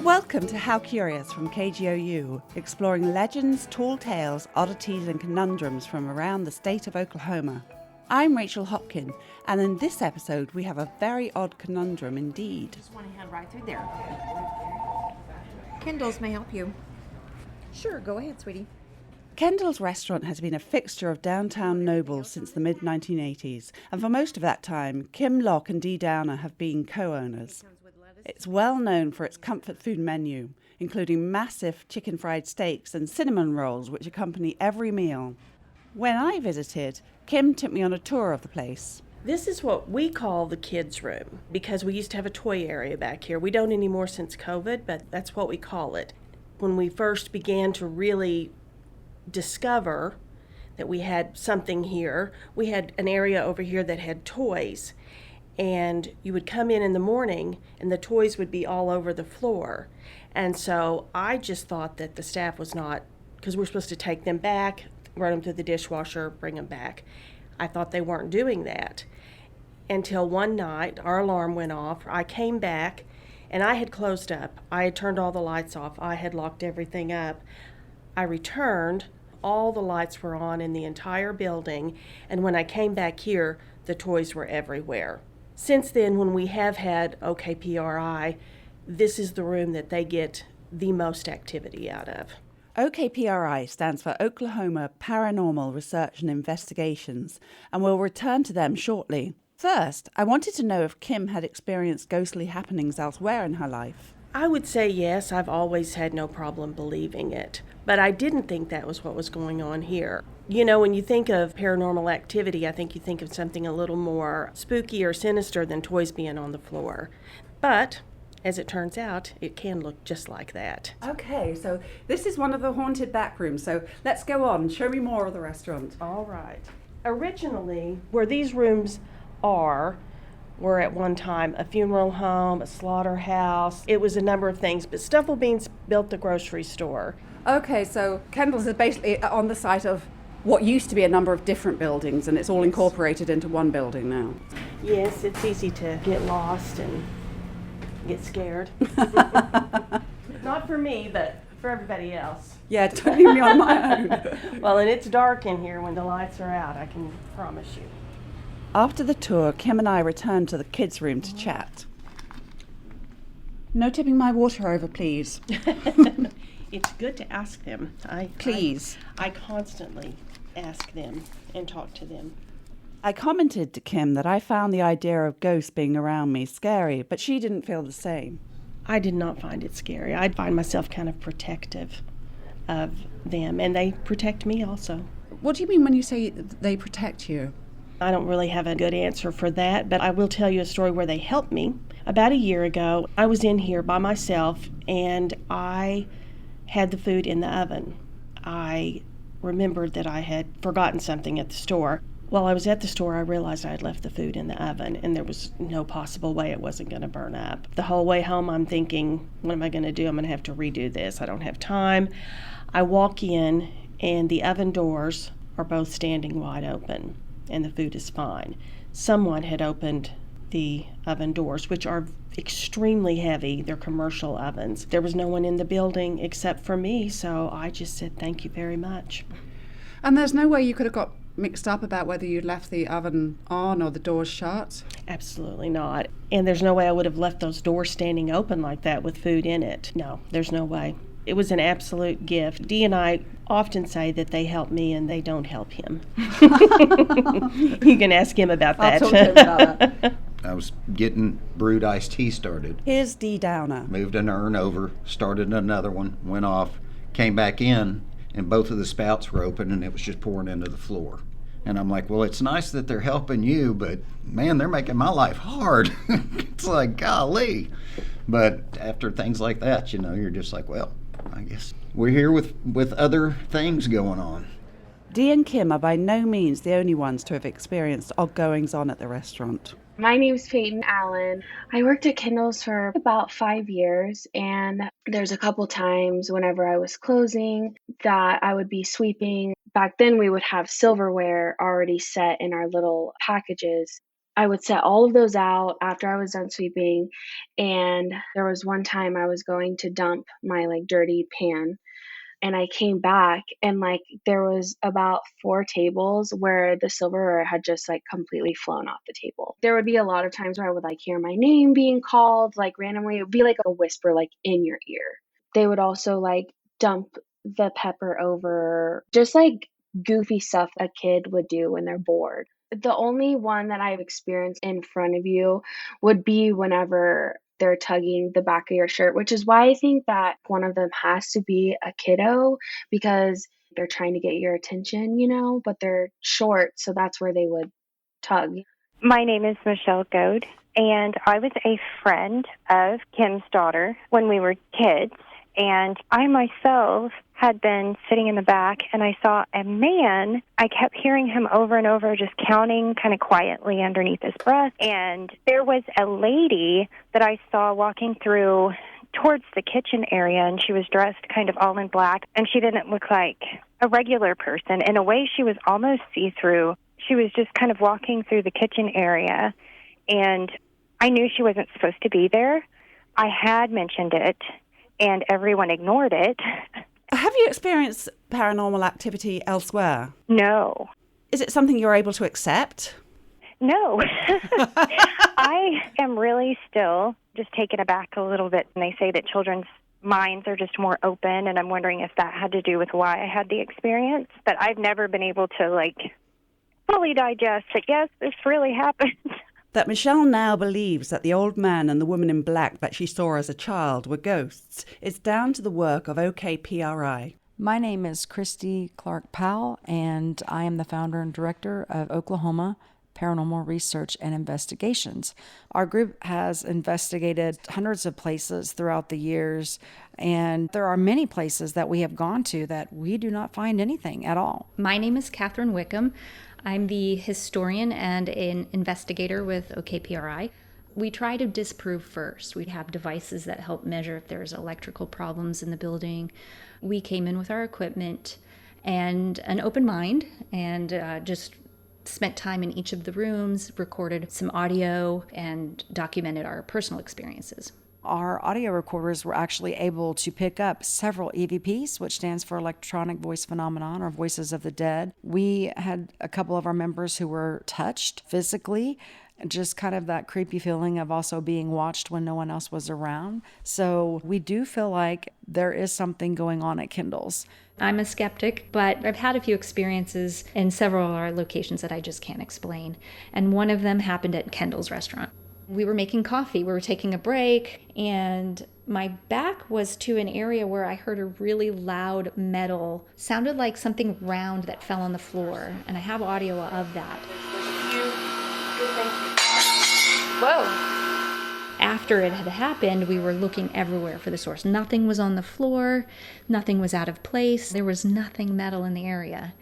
Welcome to How Curious from KGOU, exploring legends, tall tales, oddities and conundrums from around the state of Oklahoma. I'm Rachel Hopkin, and in this episode we have a very odd conundrum indeed. Just want to head right through there. Kendall's may help you. Sure, go ahead, sweetie. Kendall's restaurant has been a fixture of downtown nobles since the mid-1980s, and for most of that time, Kim Locke and Dee Downer have been co-owners. It's well known for its comfort food menu, including massive chicken fried steaks and cinnamon rolls which accompany every meal. When I visited, Kim took me on a tour of the place. This is what we call the kids' room because we used to have a toy area back here. We don't anymore since COVID, but that's what we call it. When we first began to really discover that we had something here, we had an area over here that had toys. And you would come in the morning and the toys would be all over the floor. And so I just thought that the staff was not, because we're supposed to take them back, run them through the dishwasher, bring them back. I thought they weren't doing that. Until one night, our alarm went off. I came back and I had closed up. I had turned all the lights off. I had locked everything up. I returned. All the lights were on in the entire building. And when I came back here, the toys were everywhere. Since then, when we have had OKPRI, this is the room that they get the most activity out of. OKPRI stands for Oklahoma Paranormal Research and Investigations, and we'll return to them shortly. First, I wanted to know if Kim had experienced ghostly happenings elsewhere in her life. I would say yes, I've always had no problem believing it, but I didn't think that was what was going on here. You know, when you think of paranormal activity, I think you think of something a little more spooky or sinister than toys being on the floor. But, as it turns out, it can look just like that. Okay, so this is one of the haunted back rooms, so let's go on. Show me more of the restaurant. All right. Originally, where these rooms were at one time a funeral home, a slaughterhouse. It was a number of things, but Stufflebeans built the grocery store. Okay, so Kendall's is basically on the site of what used to be a number of different buildings, and it's all incorporated into one building now. Yes, it's easy to get lost and get scared. Not for me, but for everybody else. Yeah, don't leave me on my own. Well, and it's dark in here when the lights are out, I can promise you. After the tour, Kim and I returned to the kids' room to chat. No tipping my water over, please. It's good to ask them. Please. I constantly ask them and talk to them. I commented to Kim that I found the idea of ghosts being around me scary, but she didn't feel the same. I did not find it scary. I find myself kind of protective of them, and they protect me also. What do you mean when you say they protect you? I don't really have a good answer for that, but I will tell you a story where they helped me. About a year ago, I was in here by myself, and I had the food in the oven. I remembered that I had forgotten something at the store. While I was at the store, I realized I had left the food in the oven, and there was no possible way it wasn't going to burn up. The whole way home, I'm thinking, what am I going to do? I'm going to have to redo this. I don't have time. I walk in, and the oven doors are both standing wide open, and the food is fine. Someone had opened the oven doors, which are extremely heavy. They're commercial ovens. There was no one in the building except for me, so I just said thank you very much. And there's no way you could have got mixed up about whether you'd left the oven on or the doors shut? Absolutely not. And there's no way I would have left those doors standing open like that with food in it. No, there's no way. It was an absolute gift. Dee and I often say that they help me and they don't help him. You can ask him about that. I'll talk to him about that. I was getting brewed iced tea started. Here's Dee Downer. Moved an urn over, started another one, went off, came back in, and both of the spouts were open and it was just pouring into the floor. And I'm like, well, it's nice that they're helping you, but man, they're making my life hard. It's like, golly. But after things like that, you know, you're just like, well, I guess we're here with other things going on. Dee and Kim are by no means the only ones to have experienced odd goings-on at the restaurant. My name's Peyton Allen. I worked at Kendall's for about 5 years, and there's a couple times whenever I was closing that I would be sweeping. Back then we would have silverware already set in our little packages. I would set all of those out after I was done sweeping. And there was one time I was going to dump my like dirty pan, and I came back and like there was about 4 tables where the silverware had just like completely flown off the table. There would be a lot of times where I would like hear my name being called like randomly. It would be like a whisper like in your ear. They would also like dump the pepper over, just like goofy stuff a kid would do when they're bored. The only one that I've experienced in front of you would be whenever they're tugging the back of your shirt, which is why I think that one of them has to be a kiddo, because they're trying to get your attention, but they're short, so that's where they would tug. My name is Michelle Goad, and I was a friend of Kim's daughter when we were kids. And I myself had been sitting in the back, and I saw a man. I kept hearing him over and over, just counting kind of quietly underneath his breath. And there was a lady that I saw walking through towards the kitchen area, and she was dressed kind of all in black, and she didn't look like a regular person. In a way, she was almost see-through. She was just kind of walking through the kitchen area, and I knew she wasn't supposed to be there. I had mentioned it, and everyone ignored it. Have you experienced paranormal activity elsewhere? No. Is it something you're able to accept? No. I am really still just taken aback a little bit. And they say that children's minds are just more open, and I'm wondering if that had to do with why I had the experience. But I've never been able to, fully digest that, yes, this really happened. That Michelle now believes that the old man and the woman in black that she saw as a child were ghosts is down to the work of OKPRI. My name is Christy Clark Powell, and I am the founder and director of Oklahoma Paranormal Research and Investigations. Our group has investigated hundreds of places throughout the years, and there are many places that we have gone to that we do not find anything at all. My name is Catherine Wickham. I'm the historian and an investigator with OKPRI. We try to disprove first. We have devices that help measure if there's electrical problems in the building. We came in with our equipment and an open mind and just spent time in each of the rooms, recorded some audio, and documented our personal experiences. Our audio recorders were actually able to pick up several EVPs, which stands for Electronic Voice Phenomenon, or Voices of the Dead. We had a couple of our members who were touched physically, just kind of that creepy feeling of also being watched when no one else was around. So we do feel like there is something going on at Kendall's. I'm a skeptic, but I've had a few experiences in several of our locations that I just can't explain. And one of them happened at Kendall's restaurant. We were making coffee, we were taking a break, and my back was to an area where I heard a really loud metal, sounded like something round that fell on the floor, and I have audio of that. Whoa! After it had happened, we were looking everywhere for the source. Nothing was on the floor, nothing was out of place, there was nothing metal in the area.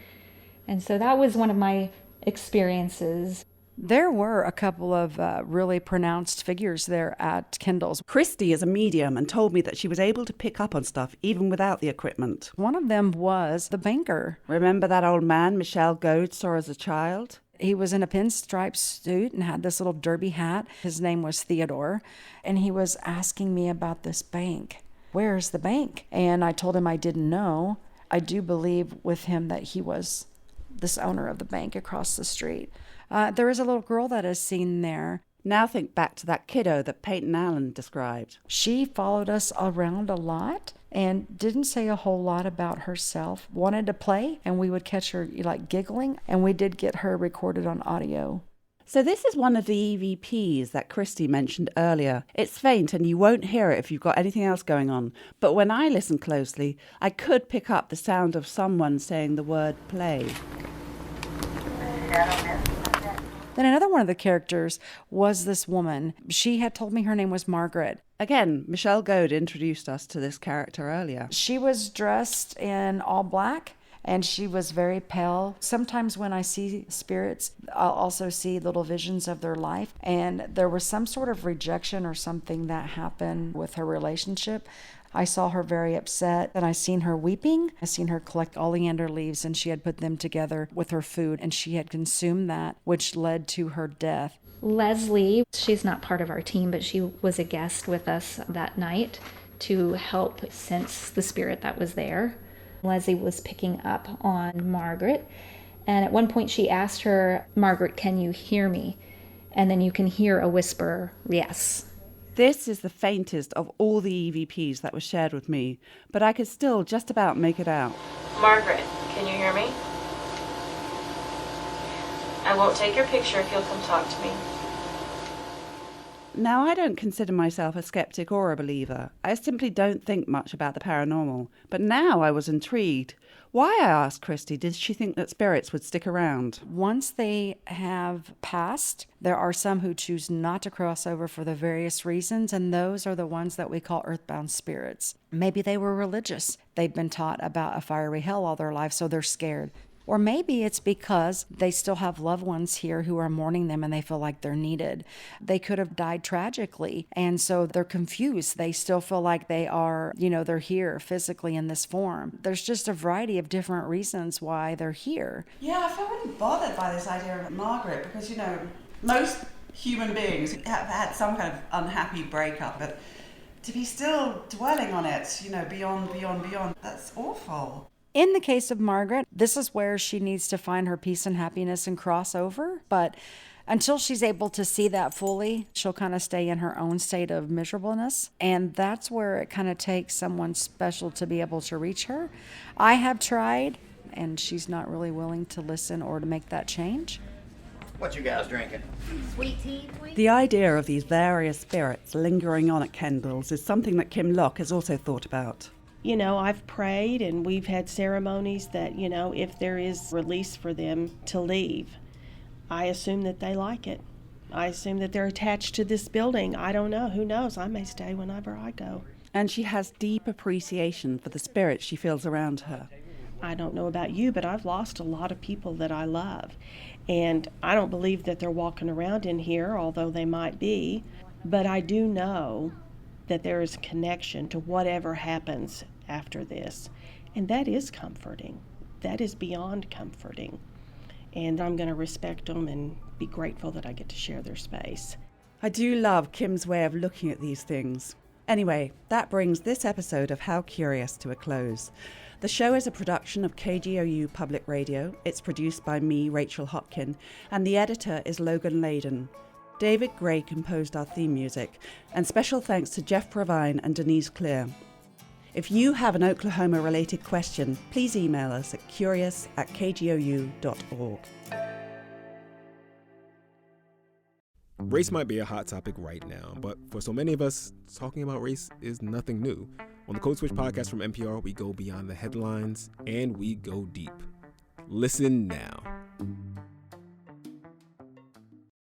And so that was one of my experiences. There were a couple of really pronounced figures there at Kendall's. Christy is a medium and told me that she was able to pick up on stuff even without the equipment. One of them was the banker. Remember that old man Michelle Goad saw as a child? He was in a pinstripe suit and had this little derby hat. His name was Theodore, and he was asking me about this bank. Where's the bank? And I told him I didn't know. I do believe with him that he was this owner of the bank across the street. There is a little girl that is seen there. Now think back to that kiddo that Peyton Allen described. She followed us around a lot and didn't say a whole lot about herself. Wanted to play, and we would catch her giggling, and we did get her recorded on audio. So this is one of the EVPs that Christy mentioned earlier. It's faint and you won't hear it if you've got anything else going on. But when I listen closely, I could pick up the sound of someone saying the word play. Then another one of the characters was this woman. She had told me her name was Margaret. Again, Michelle Goad introduced us to this character earlier. She was dressed in all black, and she was very pale. Sometimes when I see spirits, I'll also see little visions of their life. And there was some sort of rejection or something that happened with her relationship. I saw her very upset, and I seen her weeping. I seen her collect oleander leaves, and she had put them together with her food, and she had consumed that, which led to her death. Leslie, she's not part of our team, but she was a guest with us that night to help sense the spirit that was there. Leslie was picking up on Margaret, and at one point she asked her, "Margaret, can you hear me?" And then you can hear a whisper, "Yes." This is the faintest of all the EVPs that was shared with me, but I could still just about make it out. Margaret, can you hear me? I won't take your picture if you'll come talk to me. Now, I don't consider myself a skeptic or a believer. I simply don't think much about the paranormal. But now I was intrigued. Why, I asked Christy, did she think that spirits would stick around? Once they have passed, there are some who choose not to cross over for the various reasons, and those are the ones that we call earthbound spirits. Maybe they were religious. They've been taught about a fiery hell all their life, so they're scared. Or maybe it's because they still have loved ones here who are mourning them and they feel like they're needed. They could have died tragically, and so they're confused. They still feel like they are, they're here physically in this form. There's just a variety of different reasons why they're here. Yeah, I feel really bothered by this idea of Margaret because, most human beings have had some kind of unhappy breakup, but to be still dwelling on it, beyond, that's awful. In the case of Margaret, this is where she needs to find her peace and happiness and cross over. But until she's able to see that fully, she'll kind of stay in her own state of miserableness. And that's where it kind of takes someone special to be able to reach her. I have tried, and she's not really willing to listen or to make that change. What you guys drinking? Sweet tea, please. The idea of these various spirits lingering on at Kendall's is something that Kim Locke has also thought about. I've prayed and we've had ceremonies that, if there is release for them to leave, I assume that they like it. I assume that they're attached to this building. I don't know. Who knows? I may stay whenever I go. And she has deep appreciation for the spirits she feels around her. I don't know about you, but I've lost a lot of people that I love. And I don't believe that they're walking around in here, although they might be. But I do know that there is a connection to whatever happens after this. And that is comforting. That is beyond comforting. And I'm going to respect them and be grateful that I get to share their space. I do love Kim's way of looking at these things. Anyway, that brings this episode of How Curious to a close. The show is a production of KGOU Public Radio. It's produced by me, Rachel Hopkin, and the editor is Logan Layden. David Gray composed our theme music, and special thanks to Jeff Provine and Denise Clear. If you have an Oklahoma-related question, please email us at curious@kgou.org. Race might be a hot topic right now, but for so many of us, talking about race is nothing new. On the Code Switch podcast from NPR, we go beyond the headlines and we go deep. Listen now.